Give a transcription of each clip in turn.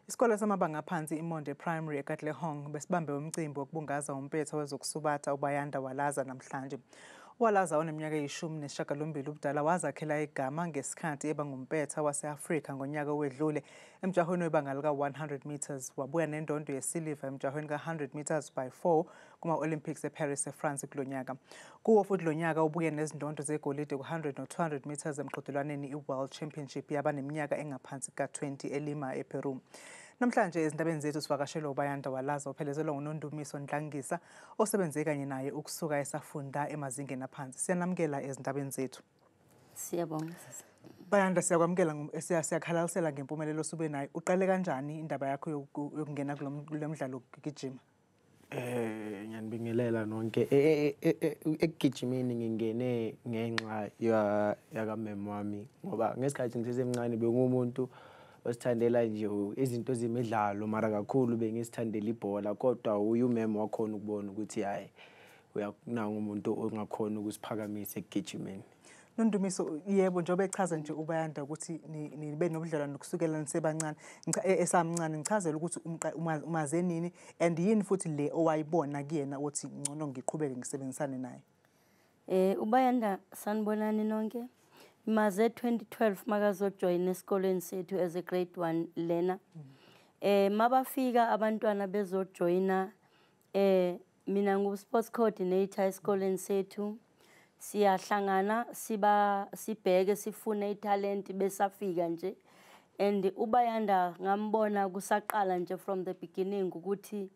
Isikole samabanga aphansi iMonde Primary eKatlehong besibambe umcimbi wokubungaza umpetha wezokusubatha uBayanda Walaza namhlanje. Walaza oneminyaka eyi-18 ubudala wazakhela igama ngesikhathi eba ngumpetha wase-Afrika ngonyaka owedlule emjahweni webanga lika-100 meters. Wabuya nendondo yesiliva emjahweni ka-100 meters by 4 kuma-Olympics eParis eFrance kulo nyaka. Kuwo futhi lo nyaka ubuye nezindondo zegolide ku-100 no-200 meters emqhudelwaneni i-World Championship yabaneminyaka engaphansi ka-20 eLima ePeru. Namhlanje ezindabeni zethu sivakashele uBayanda Walaza ophelezelwa nguNondumiso Ndlangisa osebenze kanye naye ukusuka esafunda emazingeni aphansi. Siyanamukela ezindabeni zethu. Siyabonga. Bayanda, siyakwamukela siyakhalalisela ngempumelelo osube nayo. Uqale kanjani indaba yakho yokungena kulo mdlalo wokugijima? Ngiyanibingelela nonke. Ekugijimeni ngingene ngenxa yakamama wami ngoba ngesikhathi ngisesemncane bengumuntu osithandela nje izinto zemidlalo mara kakhulu bengisithandela ibhola, kodwa umama wakhona ukubona ukuthi hayi uyakunanga umuntu ongakhona ukusiphakamisa ekugijimeni. Nondumiso, yebo, njengoba echaza nje uBayanda ukuthi nibe nobudlelwano kusukela nisebancane esamncane, ngichazela ukuthi umaze nini and yini futhi le owayibona kuyena othi ngcono ngiqhubeke ngisebenzisane naye? uBayanda sanibonani nonke. Maze 2012 makazojoyina esikoleni sethu as a grade 1 learner. Mabafika abantwana bezojoyina mina ngu-sports coordinator esikoleni sethu. Siyahlangana sibheke sifune italent besafika nje, and uBayanda ngambona kusaqala nje from the beginning ukuthi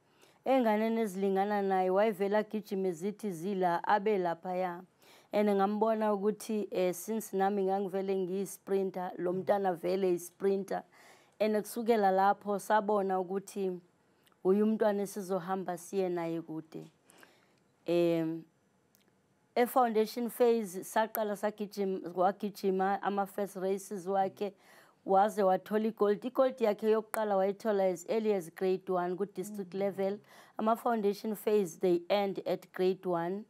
enganeni ezilingana naye wayevela gijima zithi zila abe lapha. And ngambona ukuthi since nami ngangivele ngiyisprinter lo mntana vele isprinter, and kusukela lapho sabona ukuthi uyumntwana esizohamba siye naye kude. Foundation phase saqala wagijima ama first races wakhe waze wathola igold. Igold yakhe yokuqala wayithola as early as grade 1 ku district level. Ama foundation phase they end at grade 1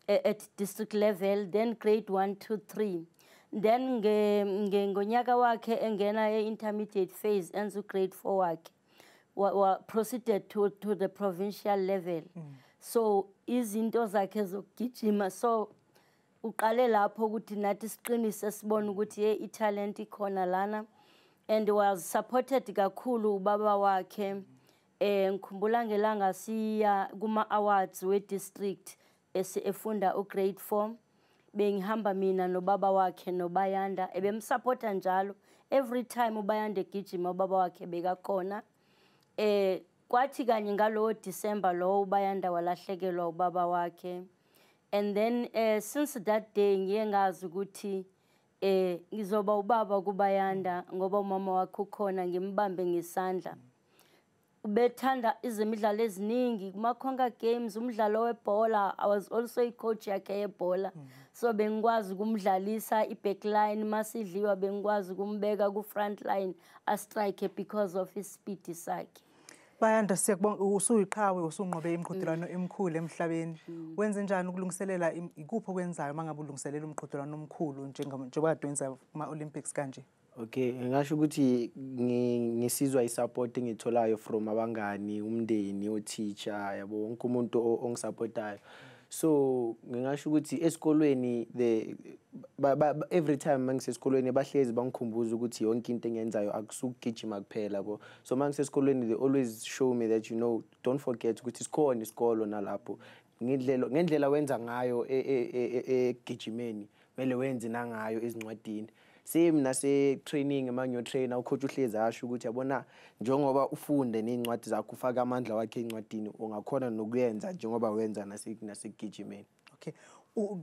at district level, then grade 1 to 3. Then ngonyaka wakhe engena intermediate phase enzu grade 4 wakhe proceeded to the provincial level. So izinto zakhe zokugijima, so uqale lapho ukuthi nathi siqinise sibone ukuthi italent ikhona lana, and was supported kakhulu ubaba wakhe. Ngikhumbula ngelanga siya kuma awards we district efunda grade 4, bengihamba mina nobaba wakhe noBayanda ebemsupporta njalo every time uBayanda egijima ubaba wakhe bekakhona. Kwathi kanye ngalo December lo uBayanda walahlekelwa ubaba wakhe, and then since that day ngiye ngazi ukuthi ngizoba ubaba kuBayanda ngoba umama wakhe ukhona ngimbambe ngesandla. Ubethanda izemidlalo eziningi kumakhonka games, umdlalo webhola. I was also a coach yakhe yebhola, so bengikwazi ukumdlalisa ibackline, masidliwa bengikwazi ukumbeka ku front line a strike because of his speed sakhe. Bayanda, siyakubonga, usuyiqhawe usunqobe imiqhudelwano emikhulu emhlabeni. Wenze njani ukulungiselela ikuphi okwenzayo mangabe ulungiselela umqhudelwano omkhulu njengoba wenza kuma-Olympics kanje? Okay, ngisho ukuthi ngisizwa isupport engitholayo from abangani, umndeni, othisha, yabo wonke umuntu ongisupportayo. So ngisho ukuthi esikolweni every time mangisesikolweni bahlezi bangikhumbuza ukuthi yonke into engiyenzayo akusukugijima kuphela yabo. So mangisesikolweni they always show me that, you know, don't forget ukuthi sikhona isikolo nalapho. Ngendlela wenza ngayo egijimeni mele wenze nangayo ezincwadini. Same nase training manyo trainer ucoach uhlezi asho ukuthi yabona njengoba ufunde nezincwadi zakho ufaka amandla wakhe ezincwadini ungakhona nokuyenza njengoba wenza nasekugijimeni. Okay,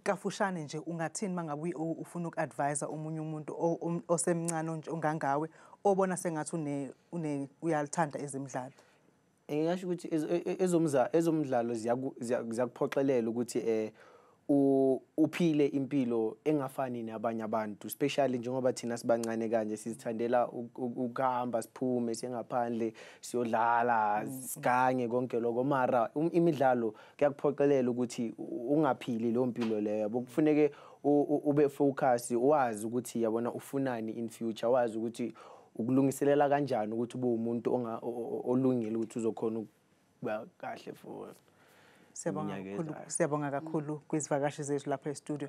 kafushane nje ungathini mangabe ufuna ukuadvise umunye umuntu osemncane ongangawe obona sengathi uyalithanda ezemidlalo? Ngisho ukuthi ezomdlalo ziyakuphoxelela ukuthi uphile impilo engafani nabanye abantu, especially njengoba thina sibancane kanje sizithandela ukuhamba siphume singaphandle siyodlala siganye konke lokho, mara imidlalo kuyakuphoqelela ukuthi ungaphili lo mpilo leyo. Kufuneke ube focus, wazi ukuthi yabona ufunani in future, wazi ukuthi ukulungiselela kanjani ukuthi ube umuntu olungile ukuthi uzokhona ukuba kahle for iminyaka ezayo. Siyabonga kakhulu kwizivakashi zethu lapha e-studio.